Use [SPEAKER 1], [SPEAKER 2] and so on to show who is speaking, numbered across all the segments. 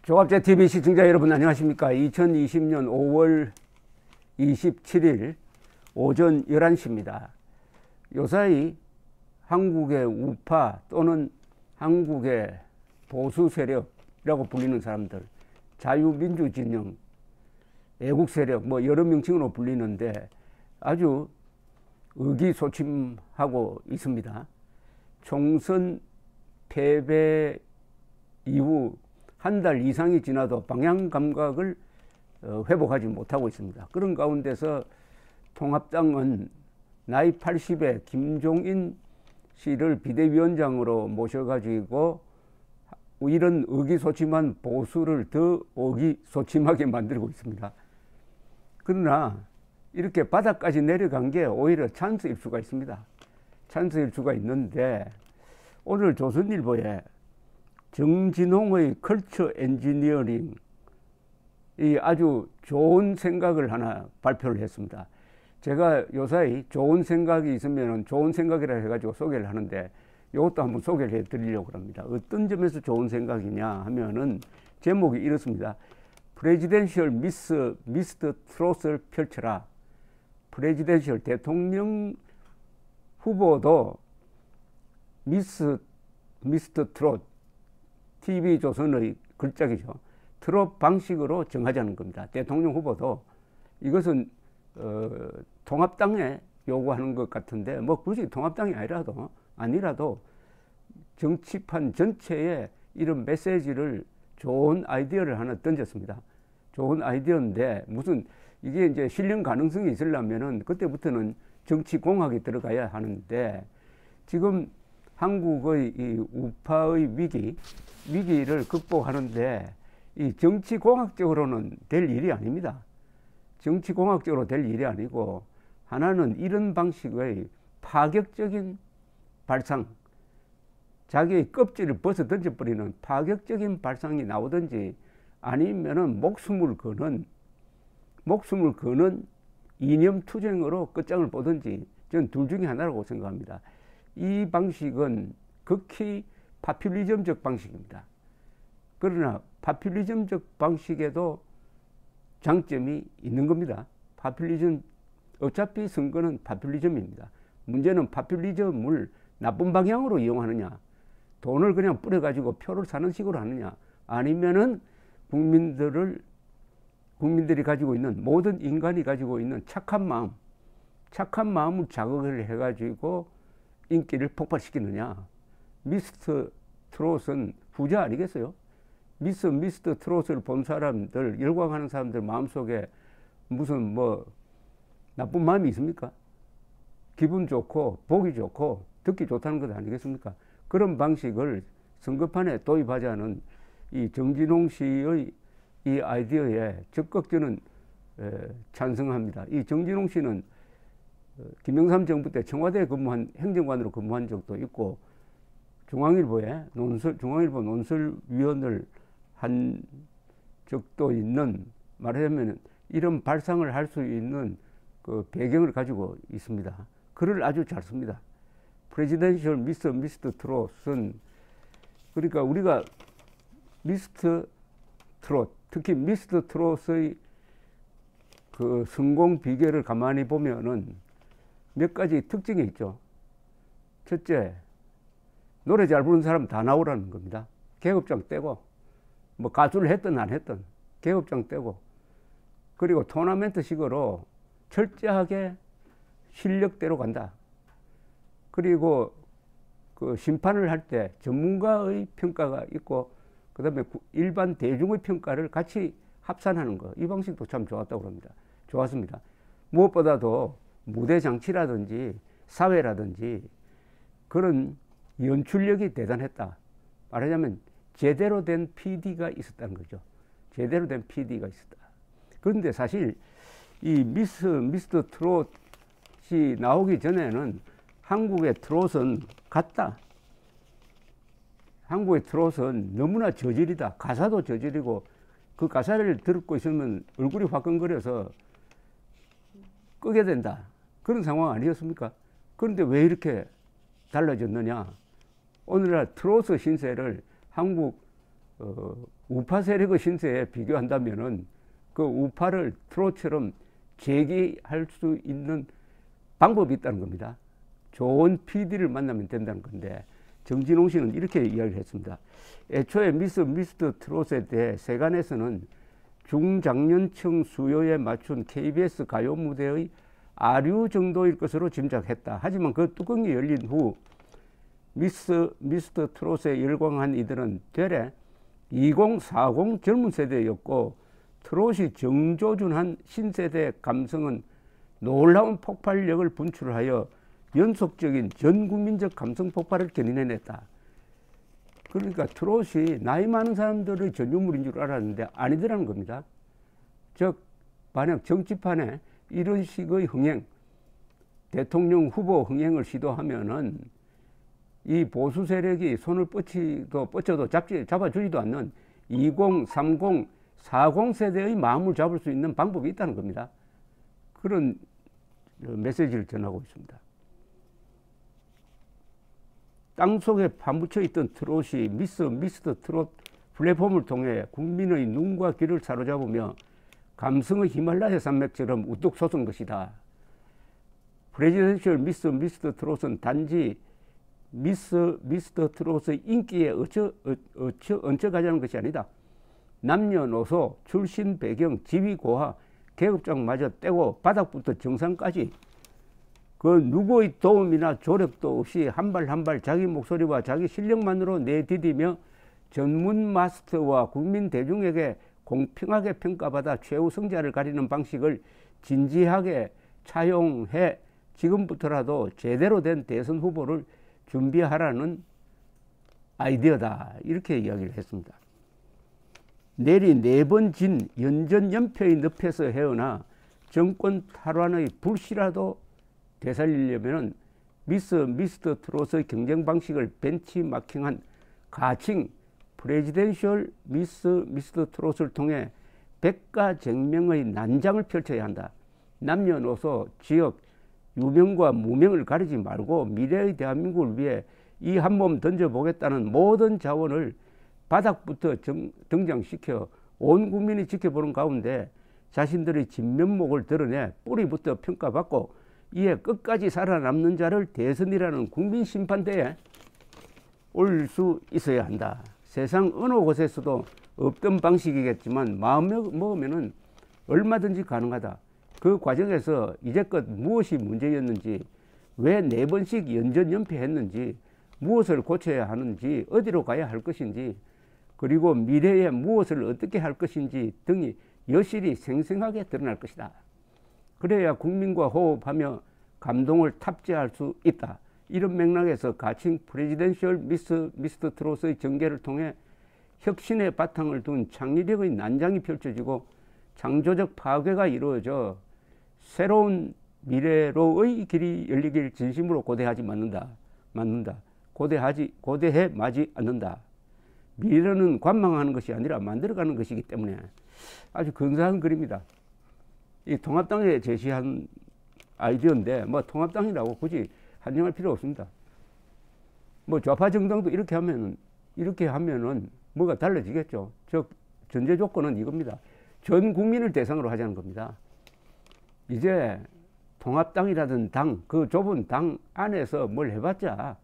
[SPEAKER 1] 조갑제TV 시청자 여러분 안녕하십니까. 2020년 5월 27일 오전 11시입니다. 요사이 한국의 우파 또는 한국의 보수 세력이라고 불리는 사람들, 자유민주진영, 애국세력 뭐 여러 명칭으로 불리는데 아주 의기소침하고 있습니다. 총선 패배 이후 한 달 이상이 지나도 방향 감각을 회복하지 못하고 있습니다. 그런 가운데서 통합당은 나이 80에 김종인 씨를 비대위원장으로 모셔가지고 이런 의기소침한 보수를 더 의기소침하게 만들고 있습니다. 그러나 이렇게 바닥까지 내려간 게 오히려 찬스일 수가 있습니다. 찬스일 수가 있는데 오늘 조선일보에 정진홍의 컬처 엔지니어링 이 아주 좋은 생각을 하나 발표를 했습니다. 제가 요사이 좋은 생각이 있으면 좋은 생각이라 해가지고 소개를 하는데 이것도 한번 소개를 해드리려고 합니다. 어떤 점에서 좋은 생각이냐 하면은 제목이 이렇습니다. 프레지덴셜 미스터 트롯을 펼쳐라. 프레지덴셜 대통령 후보도 미스터 트롯 TV조선의 글자기죠. 트롯 방식으로 정하자는 겁니다. 대통령 후보도 이것은 통합당에 요구하는 것 같은데 뭐 굳이 통합당이 아니라도 정치판 전체에 이런 메시지를 좋은 아이디어를 하나 던졌습니다. 좋은 아이디어인데 무슨 이게 이제 실현 가능성이 있으려면은 그때부터는 정치공학이 들어가야 하는데 지금 한국의 이 우파의 위기를 극복하는데 이 정치공학적으로는 될 일이 아닙니다. 정치공학적으로 될 일이 아니고 하나는 이런 방식의 파격적인 발상, 자기의 껍질을 벗어 던져버리는 파격적인 발상이 나오든지 아니면은 목숨을 거는 이념투쟁으로 끝장을 보든지 저는 둘 중에 하나라고 생각합니다. 이 방식은 극히 파퓰리즘적 방식입니다. 그러나 파퓰리즘적 방식에도 장점이 있는 겁니다. 어차피 선거는 파퓰리즘입니다. 문제는 파퓰리즘을 나쁜 방향으로 이용하느냐, 돈을 그냥 뿌려가지고 표를 사는 식으로 하느냐, 아니면은 국민들이 가지고 있는, 모든 인간이 가지고 있는 착한 마음을 자극을 해가지고 인기를 폭발시키느냐. 미스터 트롯은 후자 아니겠어요? 미스터 트롯을 본 사람들, 열광하는 사람들 마음속에 무슨 뭐 나쁜 마음이 있습니까? 기분 좋고 보기 좋고 듣기 좋다는 것 아니겠습니까? 그런 방식을 선거판에 도입하자는 이 정진홍 씨의 이 아이디어에 적극 저는 찬성합니다. 이 정진홍 씨는 김영삼 정부 때 청와대에 행정관으로 근무한 적도 있고 중앙일보 논설위원을 한 적도 있는, 말하자면 이런 발상을 할 수 있는 그 배경을 가지고 있습니다. 글을 아주 잘 씁니다. 프레지덴셜 미스터 트롯은 그러니까 우리가 미스터 트롯, 특히 미스터 트롯의 그 성공 비결을 가만히 보면은 몇 가지 특징이 있죠. 첫째, 노래 잘 부르는 사람 다 나오라는 겁니다. 계급장 떼고, 뭐 가수를 했든 안 했든 계급장 떼고, 그리고 토너먼트 식으로 철저하게 실력대로 간다. 그리고 그 심판을 할 때 전문가의 평가가 있고, 그 다음에 일반 대중의 평가를 같이 합산하는 거. 이 방식도 참 좋았다고 합니다. 좋았습니다. 무엇보다도 무대 장치라든지 사회라든지 그런 연출력이 대단했다. 말하자면 제대로 된 PD가 있었다는 거죠. 제대로 된 PD가 있었다. 그런데 사실 이 미스터 트롯이 나오기 전에는 한국의 트롯은 같다. 한국의 트롯은 너무나 저질이다. 가사도 저질이고 그 가사를 듣고 있으면 얼굴이 화끈거려서 끄게 된다. 그런 상황 아니었습니까? 그런데 왜 이렇게 달라졌느냐? 오늘날 트로트 신세를 한국 우파 세력의 신세에 비교한다면은 그 우파를 트롯처럼 재기할 수 있는 방법이 있다는 겁니다. 좋은 PD를 만나면 된다는 건데, 정진홍 씨는 이렇게 이야기를 했습니다. 애초에 미스터 트롯에 대해 세간에서는 중장년층 수요에 맞춘 KBS 가요 무대의 아류 정도일 것으로 짐작했다. 하지만 그 뚜껑이 열린 후 미스터 트롯에 열광한 이들은 되레 2040 젊은 세대였고, 트롯이 정조준한 신세대 감성은 놀라운 폭발력을 분출하여 연속적인 전국민적 감성 폭발을 견인해냈다. 그러니까 트롯이 나이 많은 사람들의 전유물인 줄 알았는데 아니더라는 겁니다. 즉 만약 정치판에 이런 식의 흥행, 대통령 후보 흥행을 시도하면은 이 보수 세력이 손을 뻗쳐도 잡아주지도 않는 20, 30, 40 세대의 마음을 잡을 수 있는 방법이 있다는 겁니다. 그런 메시지를 전하고 있습니다. 땅속에 파묻혀 있던 트롯이 미스터 트롯 플랫폼을 통해 국민의 눈과 귀를 사로잡으며 감성의 히말라야 산맥처럼 우뚝 솟은 것이다. 프레지던셜 미스터 트롯은 단지 미스터 트롯의 인기에 얹혀가자는 것이 아니다. 남녀노소, 출신 배경, 지위 고하, 계급장마저 떼고 바닥부터 정상까지 그 누구의 도움이나 조력도 없이 한 발 한 발 자기 목소리와 자기 실력만으로 내디디며 전문 마스터와 국민 대중에게 공평하게 평가받아 최우승자를 가리는 방식을 진지하게 차용해 지금부터라도 제대로 된 대선 후보를 준비하라는 아이디어다. 이렇게 이야기를 했습니다. 내리 4번 진 연전연패의 늪에서 헤어나 정권 탈환의 불씨라도 되살리려면 미스터 트롯의 경쟁 방식을 벤치마킹한 가칭 프레지덴셜 미스터 트롯을 통해 백가쟁명의 난장을 펼쳐야 한다. 남녀노소, 지역, 유명과 무명을 가리지 말고 미래의 대한민국을 위해 이 한 몸 던져보겠다는 모든 자원을 바닥부터 등장시켜 온 국민이 지켜보는 가운데 자신들의 진면목을 드러내 뿌리부터 평가받고 이에 끝까지 살아남는 자를 대선이라는 국민심판대에 올 수 있어야 한다. 세상 어느 곳에서도 없던 방식이겠지만 마음을 먹으면 얼마든지 가능하다. 그 과정에서 이제껏 무엇이 문제였는지, 왜 4번씩 연전연패했는지, 무엇을 고쳐야 하는지, 어디로 가야 할 것인지, 그리고 미래에 무엇을 어떻게 할 것인지 등이 여실히 생생하게 드러날 것이다. 그래야 국민과 호흡하며 감동을 탑재할 수 있다. 이런 맥락에서 가칭 프레지덴셜 미스터 트롯의 전개를 통해 혁신의 바탕을 둔 창의력의 난장이 펼쳐지고 창조적 파괴가 이루어져 새로운 미래로의 길이 열리길 진심으로 고대하지 않는다. 고대해 마지 않는다. 미래는 관망하는 것이 아니라 만들어가는 것이기 때문에 아주 근사한 글입니다. 이 통합당에 제시한 아이디어인데 뭐 통합당이라고 굳이 한정할 필요 없습니다. 뭐 좌파 정당도 이렇게 하면은 뭐가 달라지겠죠. 즉 전제 조건은 이겁니다. 전 국민을 대상으로 하자는 겁니다. 이제 통합당이라든 당, 그 좁은 당 안에서 뭘 해봤자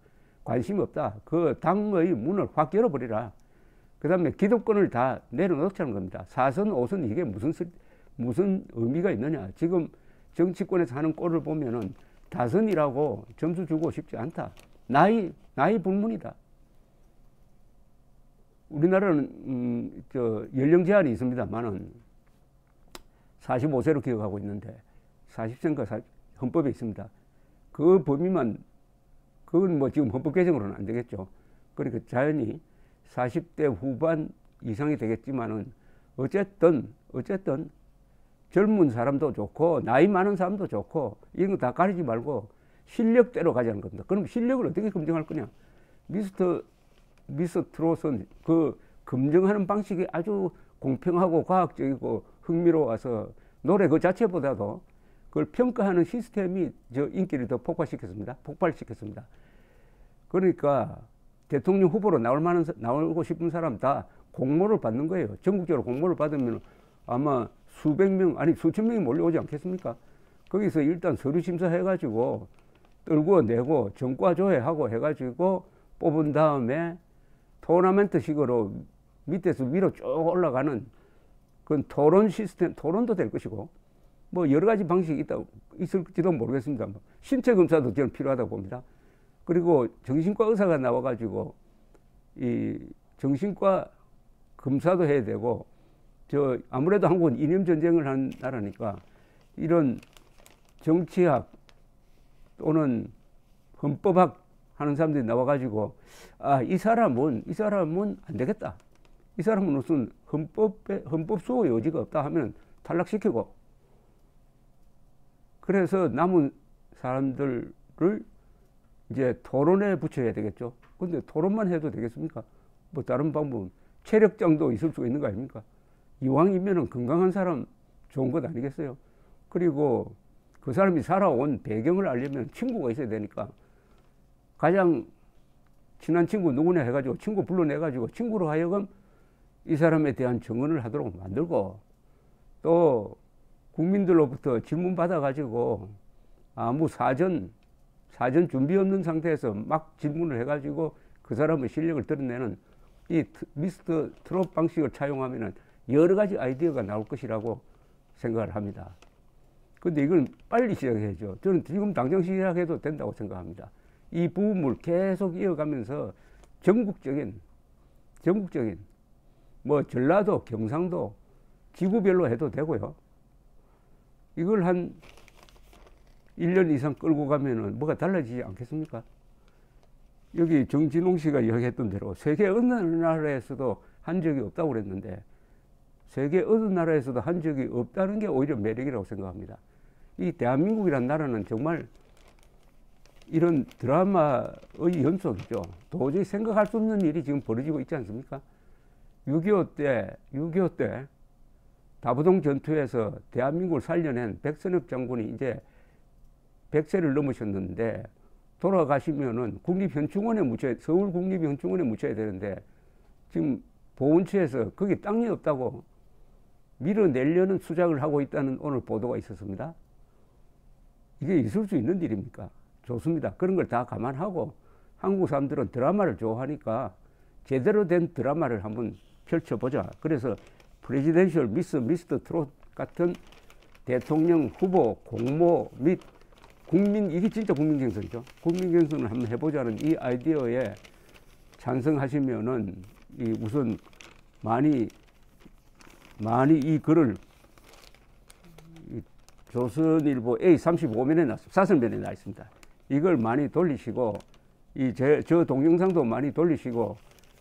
[SPEAKER 1] 관심 없다. 그 당의 문을 확 열어버리라. 그 다음에 기득권을 다 내려놓자는 겁니다. 4선, 5선 이게 무슨 의미가 있느냐. 지금 정치권에서 하는 꼴을 보면은 다선이라고 점수 주고 싶지 않다. 나이 불문이다. 우리나라는 연령 제한이 있습니다만은 45세로 기억하고 있는데 40세인가 헌법에 있습니다. 그 범위만 그건 뭐 지금 헌법 개정으로는 안 되겠죠. 그러니까 자연히 40대 후반 이상이 되겠지만은 어쨌든 젊은 사람도 좋고 나이 많은 사람도 좋고 이런 거 다 가리지 말고 실력대로 가자는 겁니다. 그럼 실력을 어떻게 검증할 거냐? 미스터 트롯은 그 검증하는 방식이 아주 공평하고 과학적이고 흥미로워서 노래 그 자체보다도 그걸 평가하는 시스템이 저 인기를 더 폭발시켰습니다. 그러니까 대통령 후보로 나오고 싶은 사람 다 공모를 받는 거예요. 전국적으로 공모를 받으면 아마 수백 명, 아니 수천 명이 몰려오지 않겠습니까? 거기서 일단 서류 심사해가지고 떨고 내고 전과 조회하고 해가지고 뽑은 다음에 토너먼트 식으로 밑에서 위로 쭉 올라가는 그건 토론 시스템, 토론도 될 것이고 뭐 여러 가지 방식이 있을지도 모르겠습니다. 신체 검사도 저는 필요하다고 봅니다. 그리고 정신과 의사가 나와가지고 이 정신과 검사도 해야 되고 아무래도 한국은 이념 전쟁을 한 나라니까 이런 정치학 또는 헌법학 하는 사람들이 나와가지고 이 사람은 안 되겠다. 이 사람은 무슨 헌법 수호 여지가 없다 하면 탈락시키고 그래서 남은 사람들을 이제 토론에 붙여야 되겠죠. 근데 토론만 해도 되겠습니까? 뭐 다른 방법은 체력장도 있을 수 있는 거 아닙니까? 이왕이면은 건강한 사람 좋은 것 아니겠어요? 그리고 그 사람이 살아온 배경을 알려면 친구가 있어야 되니까 가장 친한 친구 누구냐 해가지고 친구 불러내가지고 친구로 하여금 이 사람에 대한 증언을 하도록 만들고 또 국민들로부터 질문 받아가지고 아무 사전 준비 없는 상태에서 막 질문을 해가지고 그 사람의 실력을 드러내는 이 미스터 트롯 방식을 차용하면은 여러 가지 아이디어가 나올 것이라고 생각을 합니다. 근데 이걸 빨리 시작해야죠. 저는 지금 당장 시작해도 된다고 생각합니다. 이 부분을 계속 이어가면서 전국적인 뭐 전라도, 경상도 지구별로 해도 되고요. 이걸 한 1년 이상 끌고 가면은 뭐가 달라지지 않겠습니까? 여기 정진홍 씨가 이야기했던 대로 세계 어느 나라에서도 한 적이 없다고 그랬는데 세계 어느 나라에서도 한 적이 없다는 게 오히려 매력이라고 생각합니다. 이 대한민국이라는 나라는 정말 이런 드라마의 연속이죠. 도저히 생각할 수 없는 일이 지금 벌어지고 있지 않습니까? 6.25 때 다부동 전투에서 대한민국을 살려낸 백선엽 장군이 이제 100세를 넘으셨는데 돌아가시면은 서울 국립현충원에 묻혀야 되는데 지금 보훈처에서 거기 땅이 없다고 밀어내려는 수작을 하고 있다는 오늘 보도가 있었습니다. 이게 있을 수 있는 일입니까? 좋습니다. 그런 걸 다 감안하고 한국 사람들은 드라마를 좋아하니까 제대로 된 드라마를 한번 펼쳐보자. 그래서 프레지던셜 미스터 트롯 같은 대통령 후보 공모 및 이게 진짜 국민경선이죠. 국민경선을 한번 해보자는 이 아이디어에 찬성하시면은 우선 많이 이 글을 조선일보 A35면에 나왔습니다. 사설면에 나와 있습니다. 이걸 많이 돌리시고 저 동영상도 많이 돌리시고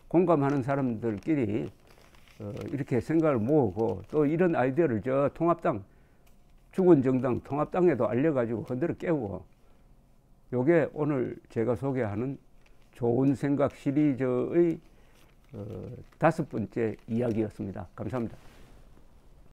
[SPEAKER 1] 공감하는 사람들끼리 이렇게 생각을 모으고 또 이런 아이디어를 저 통합당 죽은 정당 통합당에도 알려가지고 흔들어 깨우고 요게 오늘 제가 소개하는 좋은 생각 시리즈의 5번째 이야기였습니다. 감사합니다.